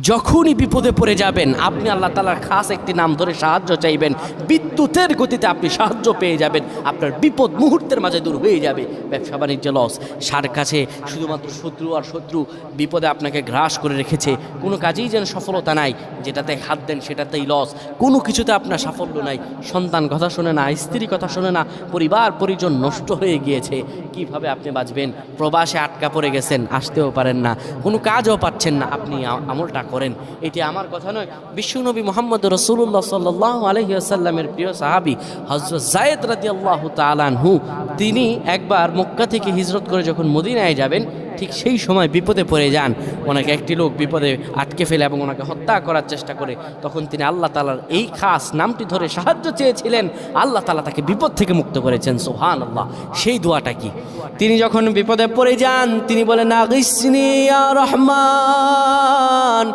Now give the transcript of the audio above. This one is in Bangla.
যখনই বিপদে পড়ে যাবেন আপনি আল্লাহ তাআলার খাস একটি নাম ধরে সাহায্য চাইবেন, বিদ্যুতের গতিতে আপনি সাহায্য পেয়ে যাবেন, আপনার বিপদ মুহূর্তের মাঝে দূর হয়ে যাবে। ব্যবসা বাণিজ্য লস, সার কাছে শুধুমাত্র শত্রু আর শত্রু বিপদে আপনাকে গ্রাস করে রেখেছে, কোনো কাজেই যেন সফলতা নাই, যেটাতে হাত দেন সেটাতেই লস, কোনো কিছুতে আপনার সাফল্য নাই, সন্তান কথা শোনে না, স্ত্রী কথা শোনে না, পরিবার পরিজন নষ্ট হয়ে গিয়েছে, কিভাবে আপনি বাঁচবেন? প্রবাসে আটকা পড়ে গেছেন, আসতেও পারেন না, কোনো কাজও পাচ্ছেন না, আপনি আমলটা করেন। এটি আমার কথা নয়, বিশ্বনবী মুহাম্মদ রাসূলুল্লাহ সাল্লাল্লাহু আলাইহি ওয়াসাল্লামের প্রিয় সাহাবী হযরত যায়েদ রাদিয়াল্লাহু তাআলা আনহু, তিনি একবার মক্কা থেকে হিজরত করে যখন মদিনায় যাবেন, ঠিক সেই সময় বিপদে পড়ে যান। ওনাকে একটি লোক বিপদে আটকে ফেলে এবং ওনাকে হত্যা করার চেষ্টা করে। তখন তিনি আল্লাহ তাআলার এই খাস নামটি ধরে সাহায্য চেয়েছিলেন, আল্লাহ তাআলা তাকে বিপদ থেকে মুক্ত করেছেন। সুবহানাল্লাহ। সেই দোয়াটা কি? তিনি যখন বিপদে পড়ে যান তিনি বলেন, আগিসনি ইয়া রহমান।